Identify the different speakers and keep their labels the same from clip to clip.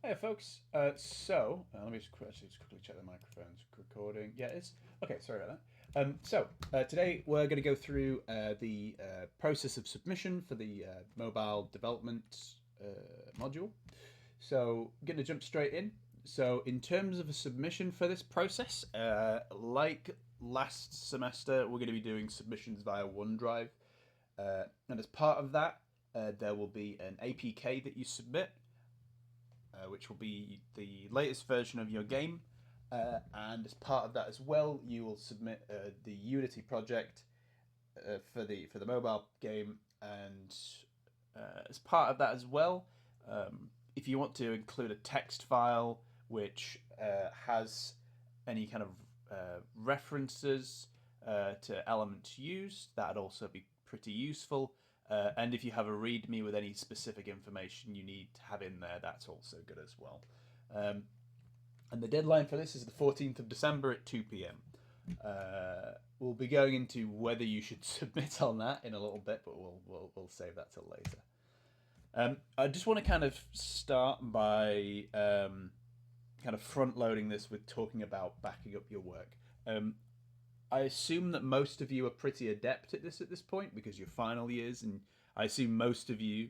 Speaker 1: Hey folks. Let me just quickly check the microphone's recording. Yeah, it's okay. Sorry about that. Today we're going to go through the process of submission for the mobile development module. So, going to jump straight in. So, in terms of a submission for this process, like last semester, we're going to be doing submissions via OneDrive, and as part of that, there will be an APK that you submit, which will be the latest version of your game. And as part of that as well, you will submit the Unity project for the mobile game. And as part of that as well, if you want to include a text file which has any kind of references to elements used, that'd also be pretty useful. And if you have a README with any specific information you need to have in there, that's also good as well. And the deadline for this is the 14th of December at 2 p.m. We'll be going into whether you should submit on that in a little bit, but we'll save that till later. I just want to kind of start by kind of front loading this with talking about backing up your work. I assume that most of you are pretty adept at this point because you're final years, and I assume most of you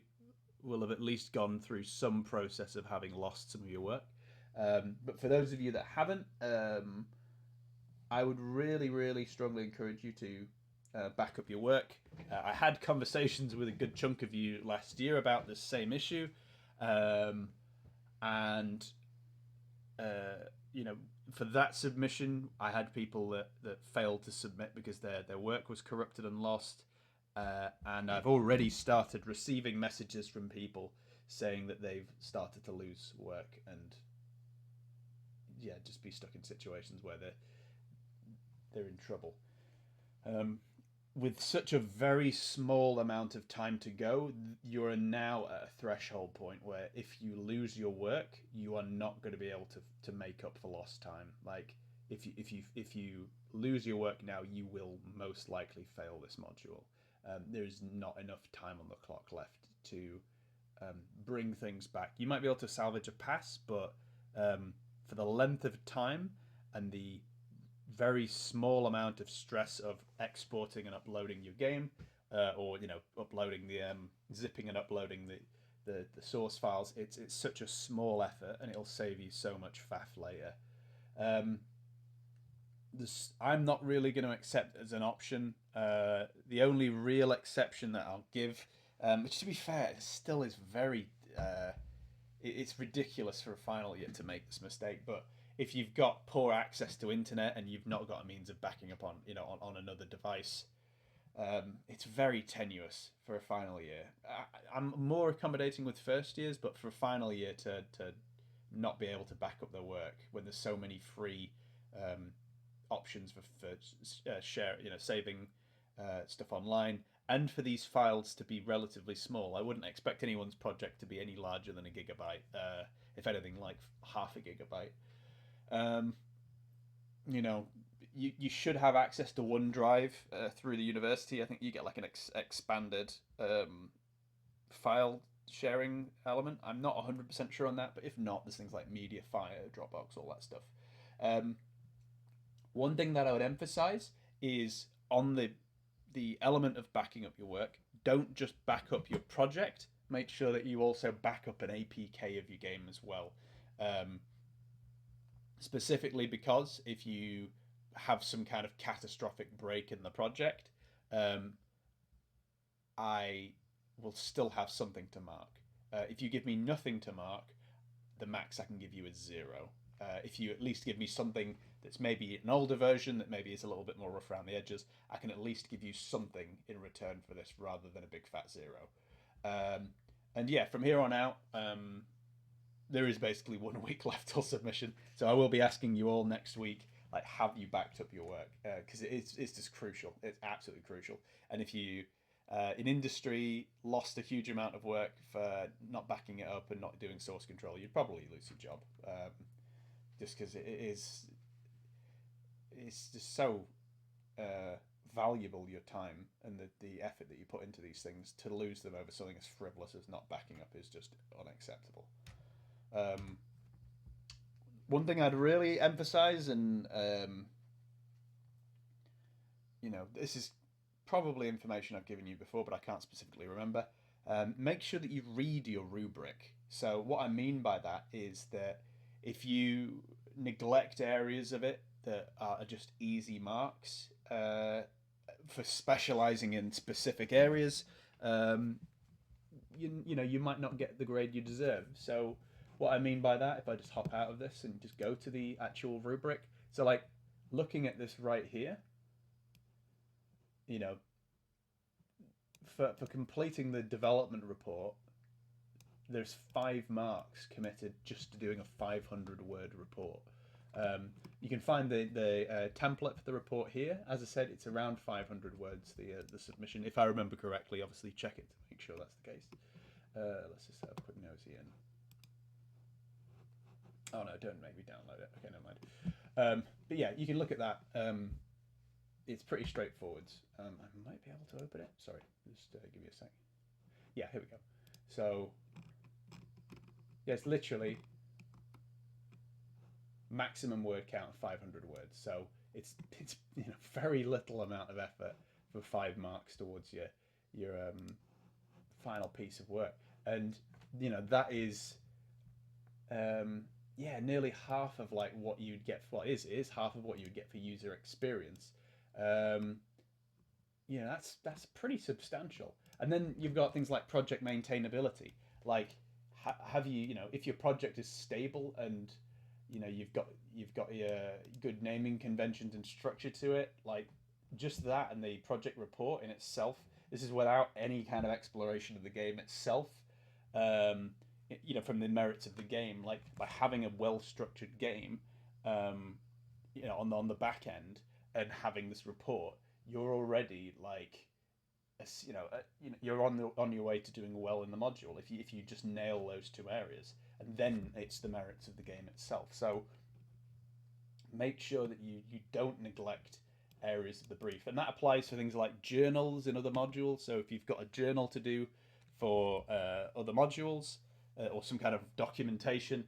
Speaker 1: will have at least gone through some process of having lost some of your work. But for those of you that haven't, I would really, really strongly encourage you to back up your work. I had conversations with a good chunk of you last year about this same issue, and you know, for that submission, I had people that failed to submit because their work was corrupted and lost. And I've already started receiving messages from people saying that they've started to lose work and yeah, just be stuck in situations where they're in trouble. Um, with such a very small amount of time to go, you're now at a threshold point where if you lose your work, you are not going to be able to make up for lost time. Like if you lose your work now, you will most likely fail this module. There's not enough time on the clock left to bring things back. You might be able to salvage a pass, but for the length of time and the very small amount of stress of exporting and uploading your game, or uploading the zipping and uploading the source files. It's such a small effort, and it'll save you so much faff later. Um, I'm not really going to accept as an option. The only real exception that I'll give, which to be fair, still is very. It's ridiculous for a final year to make this mistake, but if you've got poor access to internet and you've not got a means of backing up on on another device, it's very tenuous for a final year. I'm more accommodating with first years, but for a final year to not be able to back up their work when there's so many free options for share, saving stuff online, and for these files to be relatively small. I wouldn't expect anyone's project to be any larger than a gigabyte. If anything, like half a gigabyte. Um, you know, you should have access to OneDrive through the university. I think you get like an expanded file sharing element. I'm not 100% sure on that, but if not, there's things like Mediafire, Dropbox, all that stuff. Um, One thing that I would emphasize is on the element of backing up your work. Don't just back up your project. Make sure that you also back up an APK of your game as well. Um, Specifically because if you have some kind of catastrophic break in the project, um, I will still have something to mark. If you give me nothing to mark, the max I can give you is zero. If you at least give me something that's maybe an older version that maybe is a little bit more rough around the edges, I can at least give you something in return for this rather than a big fat zero. Um, and yeah, from here on out, there is basically 1 week left till submission. So I will be asking you all next week, like, have you backed up your work? Because it's just crucial. It's absolutely crucial. And if you in industry lost a huge amount of work for not backing it up and not doing source control, you'd probably lose your job. Just because it's just so uh, valuable, your time and the effort that you put into these things, to lose them over something as frivolous as not backing up is just unacceptable. Um, One thing I'd really emphasize, and this is probably information I've given you before, but I can't specifically remember. Make sure that you read your rubric. So what I mean by that is that if you neglect areas of it that are just easy marks for specializing in specific areas, um, you might not get the grade you deserve. So what I mean by that, if I just hop out of this and just go to the actual rubric, so like looking at this right here, you know, for completing the development report, there's 5 marks committed just to doing a 500-word report. You can find the template for the report here. As I said, it's around 500 words, the submission. If I remember correctly, obviously check it to make sure that's the case. Let's just have a quick nosy in. Oh no, don't make me download it. Okay, never mind. But yeah, you can look at that. It's pretty straightforward. I might be able to open it. Sorry, just give me a sec. Yeah, here we go. So, yeah, it's literally maximum word count of 500 words. So it's very little amount of effort for 5 marks towards your final piece of work, and that is nearly half of like what you'd get for it is half of what you would get for user experience. Um, that's pretty substantial. And then you've got things like project maintainability. Like, have if your project is stable and you've got your good naming conventions and structure to it, like just that and the project report in itself. This is without any kind of exploration of the game itself. Um, from the merits of the game, like by having a well-structured game, on the back end and having this report, you're already like, you're on your way to doing well in the module if you just nail those 2 areas, and then it's the merits of the game itself. So make sure that you don't neglect areas of the brief, and that applies for things like journals in other modules. So if you've got a journal to do for other modules, or some kind of documentation,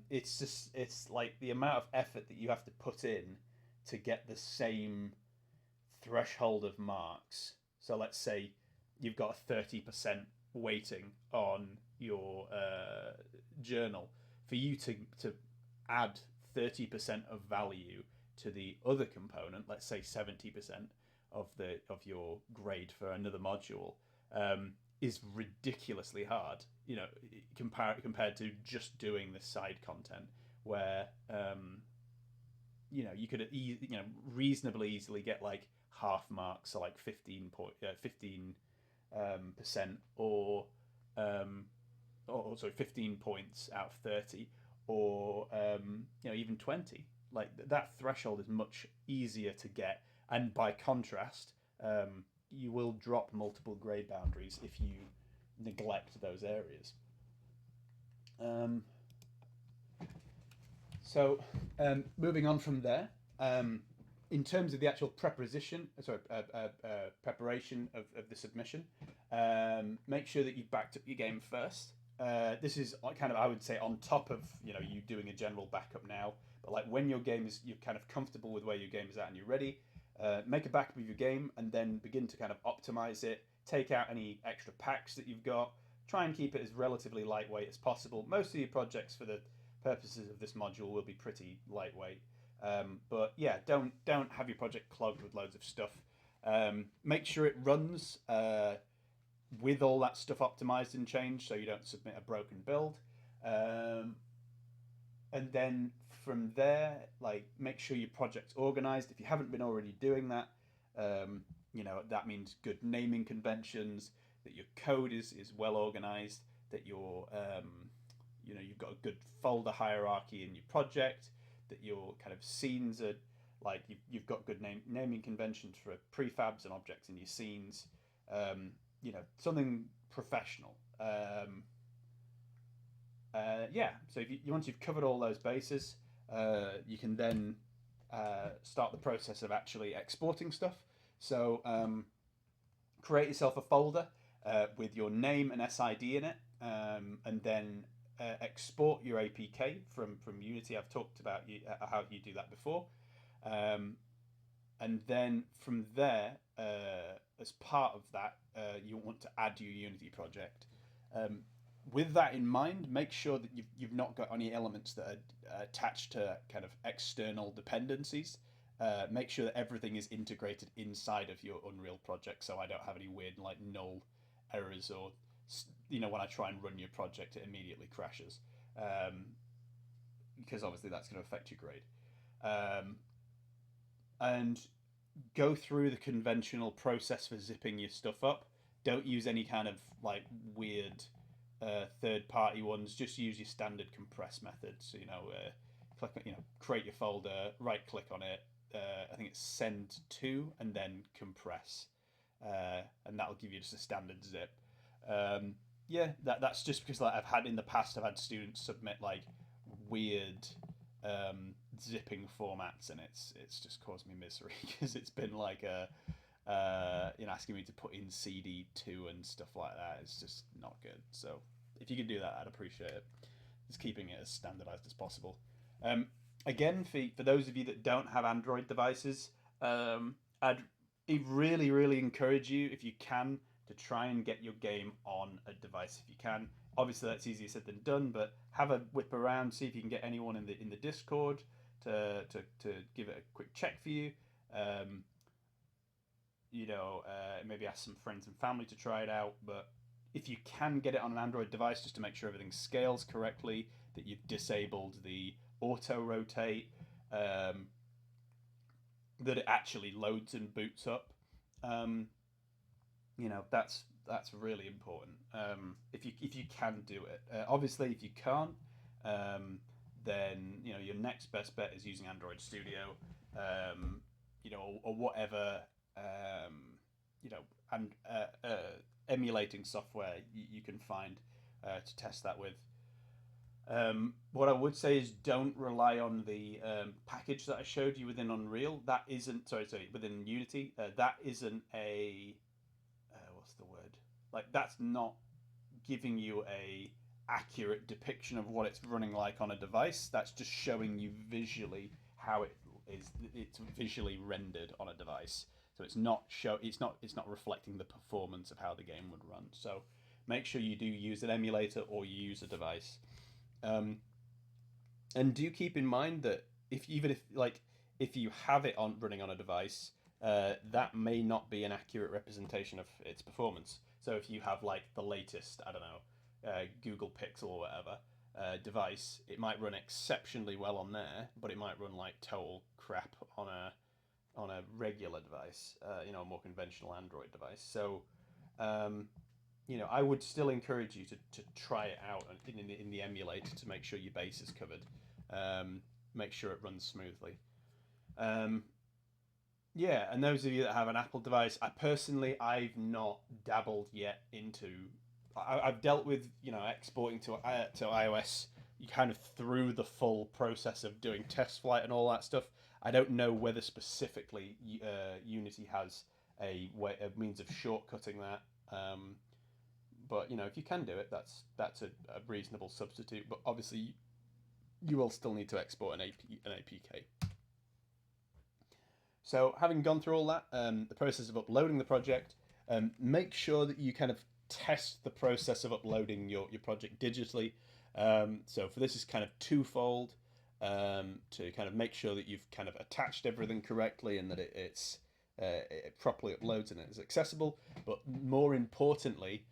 Speaker 1: it's like the amount of effort that you have to put in to get the same threshold of marks. So let's say you've got a 30% weighting on your journal. For you to add 30% of value to the other component, let's say 70% of your grade for another module, is ridiculously hard. Compared to just doing the side content, where you could reasonably easily get like half marks, so like 15%, or sorry, 15 points out of 30, or even 20. Like that threshold is much easier to get, and by contrast, you will drop multiple grade boundaries if you neglect those areas. Moving on from there, in terms of the actual preparation of the submission, make sure that you've backed up your game first. This is kind of, I would say, on top of you doing a general backup now, but like when you're kind of comfortable with where your game is at and you're ready, make a backup of your game and then begin to kind of optimize it. Take out any extra packs that you've got. Try and keep it as relatively lightweight as possible. Most of your projects, for the purposes of this module, will be pretty lightweight. But yeah, don't have your project clogged with loads of stuff. Make sure it runs with all that stuff optimized and changed, so you don't submit a broken build. And then from there, like, make sure your project's organized. If you haven't been already doing that, that means good naming conventions, that your code is well organized, that you've got a good folder hierarchy in your project, that your kind of scenes are like you've got good naming conventions for prefabs and objects in your scenes. Something professional. So once you've covered all those bases, you can then start the process of actually exporting stuff. So create yourself a folder with your name and SID in it, and then export your APK from Unity. I've talked about how you do that before. Um, and then from there, as part of that, you want to add your Unity project. Um, with that in mind, make sure that you've not got any elements that are attached to kind of external dependencies. Make sure that everything is integrated inside of your Unreal project, so I don't have any weird like null errors, or when I try and run your project, it immediately crashes, um, because obviously that's going to affect your grade. Um, and go through the conventional process for zipping your stuff up. Don't use any kind of like weird third party ones. Just use your standard compress methods. Click, create your folder, right click on it. I think it's send to, and then compress, and that'll give you just a standard zip. Yeah, that's just because like I've had students submit like weird zipping formats, and it's just caused me misery because it's been like asking me to put in CD2 and stuff like that. It's just not good. So if you could do that, I'd appreciate it. Just keeping it as standardized as possible. Um, Again, for those of you that don't have Android devices, I'd really, really encourage you, if you can, to try and get your game on a device if you can. Obviously, that's easier said than done, but have a whip around, see if you can get anyone in the Discord to give it a quick check for you. Um, Maybe ask some friends and family to try it out. But if you can get it on an Android device, just to make sure everything scales correctly, that you've disabled the auto rotate, that it actually loads and boots up. Um, that's really important. If you can do it, obviously if you can't, um, then your next best bet is using Android Studio, or whatever, you know, and emulating software you can find to test that with. What I would say is don't rely on the package that I showed you within Unreal. That isn't within Unity. That isn't a what's the word? Like that's not giving you a accurate depiction of what it's running like on a device. That's just showing you visually how it's visually rendered on a device. So it's not reflecting the performance of how the game would run. So make sure you do use an emulator or you use a device. Um, and do keep in mind that if you have it on running on a device, that may not be an accurate representation of its performance. So if you have like the latest, I don't know, Google Pixel or whatever device, it might run exceptionally well on there, but it might run like total crap on a regular device, a more conventional Android device. So I would still encourage you to try it out in the emulator to make sure your base is covered. Make sure it runs smoothly. Um, yeah, and those of you that have an Apple device, I've not dabbled yet into. I've dealt with exporting to iOS. You kind of through the full process of doing test flight and all that stuff. I don't know whether specifically Unity has a means of shortcutting that. But if you can do it, that's a reasonable substitute. But obviously, you will still need to export an APK. So having gone through all that, the process of uploading the project, make sure that you kind of test the process of uploading your project digitally. So for this is kind of twofold, to kind of make sure that you've kind of attached everything correctly and that it properly uploads and it is accessible. But more importantly,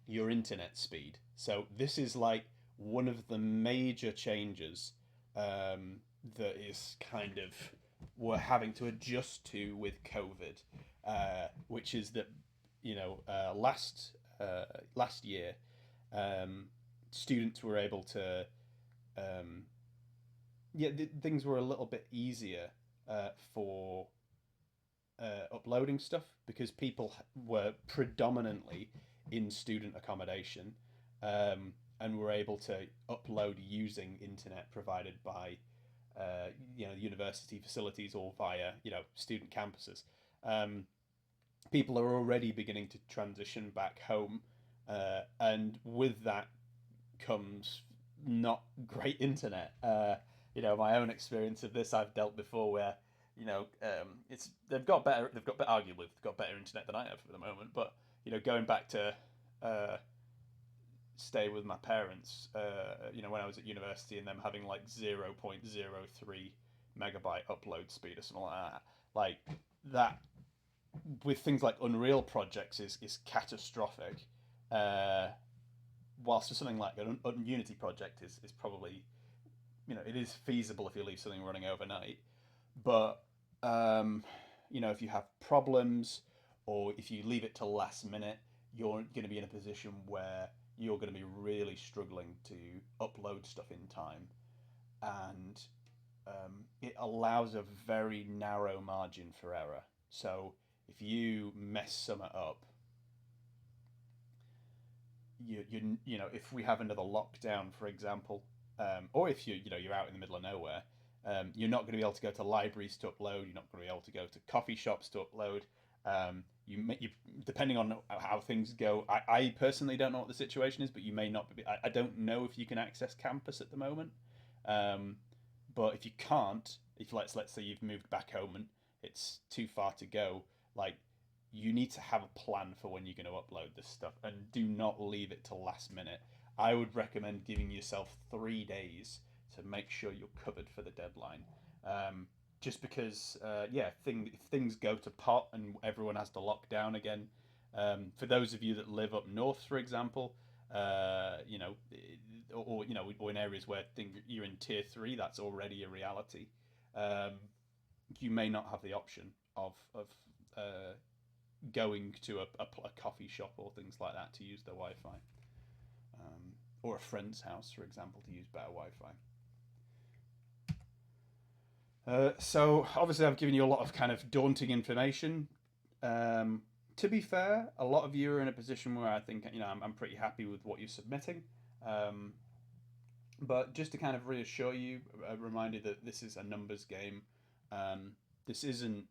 Speaker 1: your internet speed. So this is like one of the major changes that is kind of we're having to adjust to with COVID, which is that last year students were able to things were a little bit easier for uploading stuff because people were predominantly in student accommodation, and were able to upload using internet provided by university facilities or via student campuses. People are already beginning to transition back home, and with that comes not great internet. My own experience of this I've dealt before where it's arguably they've got better internet than I have at the moment. But going back to uh, stay with my parents, when I was at university and them having like 0.03 megabyte upload speed or something like that, like that with things like Unreal projects is catastrophic. Uh, Whilst for something like a Unity project is probably it is feasible if you leave something running overnight, but if you have problems or if you leave it till last minute, you're going to be in a position where you're going to be really struggling to upload stuff in time, and it allows a very narrow margin for error. So if you mess something up, if we have another lockdown, for example, or if you're out in the middle of nowhere, you're not going to be able to go to libraries to upload. You're not going to be able to go to coffee shops to upload. You depending on how things go. I personally don't know what the situation is, but you may not be. I don't know if you can access campus at the moment. But if you can't, if let's say you've moved back home and it's too far to go, like you need to have a plan for when you're going to upload this stuff, and do not leave it till last minute. I would recommend giving yourself 3 days to make sure you're covered for the deadline. Just because, if things go to pot and everyone has to lock down again, for those of you that live up north, for example, or in areas where you're in tier 3, that's already a reality. Um, you may not have the option of going to a coffee shop or things like that to use their Wi-Fi, or a friend's house, for example, to use better Wi-Fi. So obviously, I've given you a lot of kind of daunting information. To be fair, a lot of you are in a position where I think I'm pretty happy with what you're submitting. Um, but just to kind of reassure you, a reminder that this is a numbers game. This isn't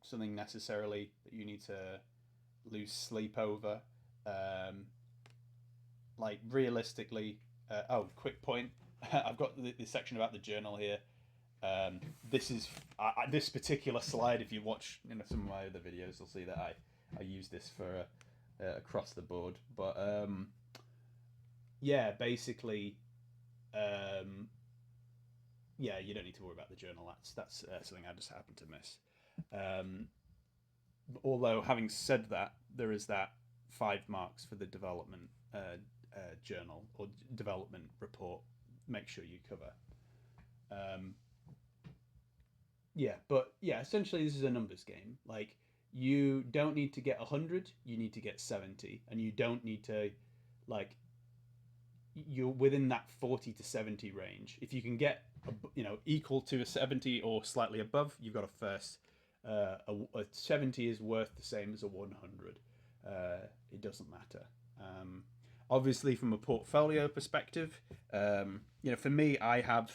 Speaker 1: something necessarily that you need to lose sleep over. Um, like realistically, quick point. I've got the section about the journal here. This is this particular slide. If you watch some of my other videos, you'll see that I use this for across the board. But yeah, basically, you don't need to worry about the journal. That's something I just happened to miss. Um, Although having said that, there is that 5 marks for the development journal or development report. Make sure you cover. Um, essentially, this is a numbers game. Like, you don't need to get 100, you need to get 70, and you don't need to, like, you're within that 40 to 70 range. If you can get, equal to a 70 or slightly above, you've got a first. A 70 is worth the same as a 100. It doesn't matter. Obviously, from a portfolio perspective, for me, I have.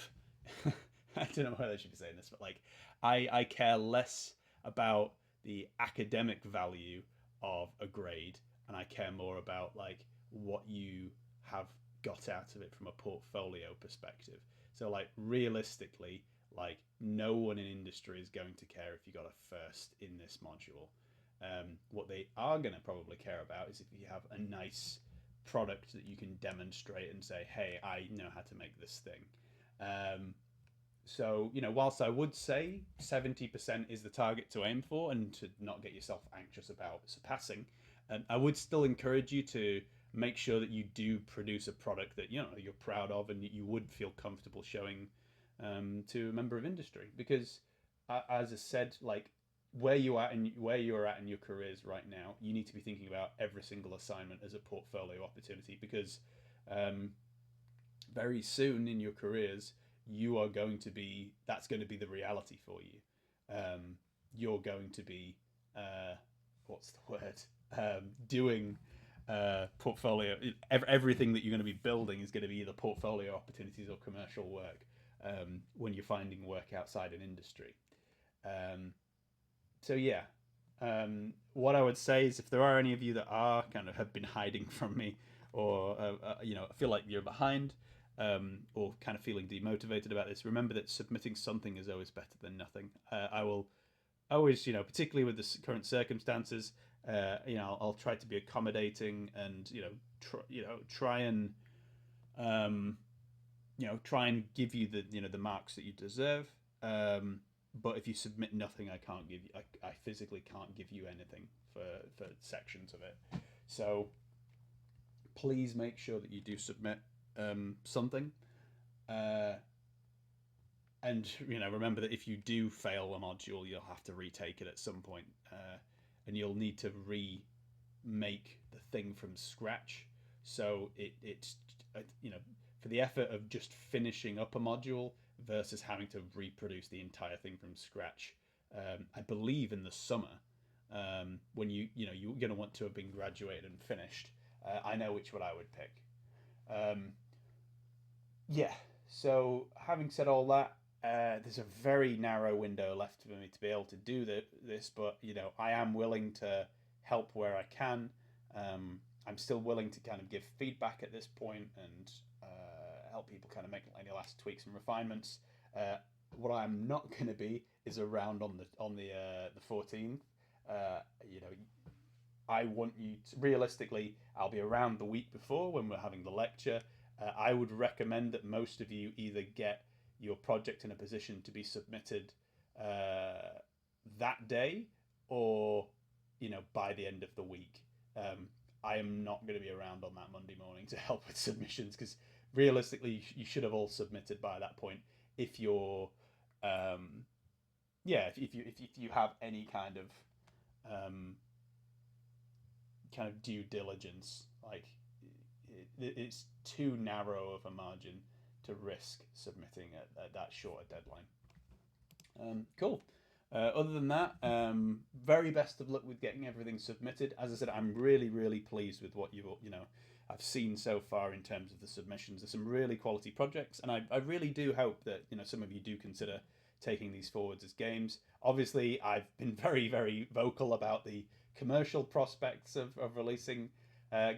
Speaker 1: I don't know whether I should be saying this, but like, I care less about the academic value of a grade, and I care more about like what you have got out of it from a portfolio perspective. So, like, realistically, like, no one in industry is going to care if you got a first in this module. What they are going to probably care about is if you have a nice product that you can demonstrate and say, hey, I know how to make this thing. So, whilst I would say 70% is the target to aim for and to not get yourself anxious about surpassing, I would still encourage you to make sure that you do produce a product that you're proud of and you would feel comfortable showing to a member of industry. Because, as I said, like, where you're at in your careers right now, you need to be thinking about every single assignment as a portfolio opportunity, because very soon in your careers that's going to be the reality for you. You're going to be what's the word, doing portfolio. Everything that you're going to be building is going to be either portfolio opportunities or commercial work when you're finding work outside an industry. So yeah, what I would say is, if there are any of you that are kind of have been hiding from me or feel like you're behind, or kind of feeling demotivated about this, remember that submitting something is always better than nothing. I will always, particularly with the current circumstances, I'll try to be accommodating and try and um, try and give you the marks that you deserve. But if you submit nothing, I can't give you. I physically can't give you anything for sections of it. So please make sure that you do submit something. Uh, and remember that if you do fail a module, you'll have to retake it at some point, and you'll need to remake the thing from scratch. So it's for the effort of just finishing up a module versus having to reproduce the entire thing from scratch. I believe in the summer, when you're going to want to have been graduated and finished. I know which one I would pick. Um, yeah. So having said all that, there's a very narrow window left for me to be able to do this, but I am willing to help where I can. I'm still willing to kind of give feedback at this point and help people kind of make any last tweaks and refinements. What I'm not going to be is around on the 14th. You know, I want you to, realistically, I'll be around the week before when we're having the lecture. I would recommend that most of you either get your project in a position to be submitted that day, or by the end of the week. I am not going to be around on that Monday morning to help with submissions, because realistically you should have all submitted by that point if you're if you have any um, kind of due diligence. Like, it's too narrow of a margin to risk submitting at that short a deadline. Cool. Other than that, very best of luck with getting everything submitted. As I said, I'm really, really pleased with what I've seen so far in terms of the submissions. There's some really quality projects, and I really do hope that some of you do consider taking these forwards as games. Obviously, I've been very, very vocal about the commercial prospects of releasing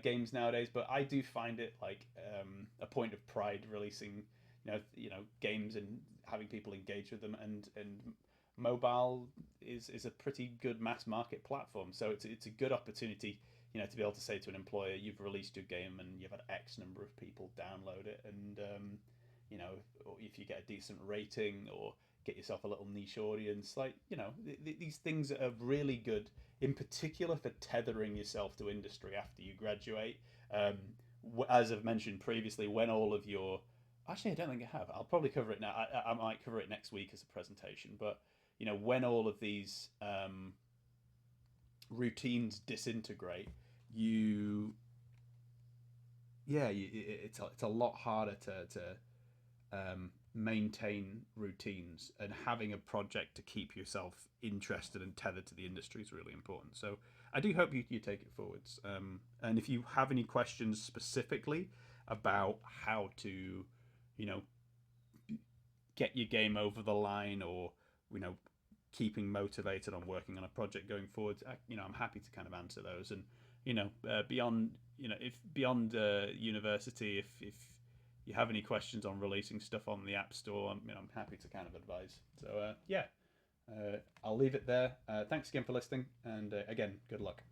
Speaker 1: games nowadays, but I do find it like a point of pride releasing games and having people engage with them, and mobile is a pretty good mass market platform, so it's a good opportunity to be able to say to an employer, you've released your game and you've had X number of people download it, and if you get a decent rating or get yourself a little niche audience, like these things are really good, in particular for tethering yourself to industry after you graduate. As I've mentioned previously, when all of your actually, I don't think I have. I'll probably cover it now. I might cover it next week as a presentation. But when all of these routines disintegrate, it's a lot harder to maintain routines, and having a project to keep yourself interested and tethered to the industry is really important. So I do hope you take it forwards. And if you have any questions specifically about how to get your game over the line, or keeping motivated on working on a project going forward, I'm happy to kind of answer those. And beyond if beyond university, if you have any questions on releasing stuff on the App Store, I'm happy to kind of advise. So I'll leave it there. Thanks again for listening, and again, good luck.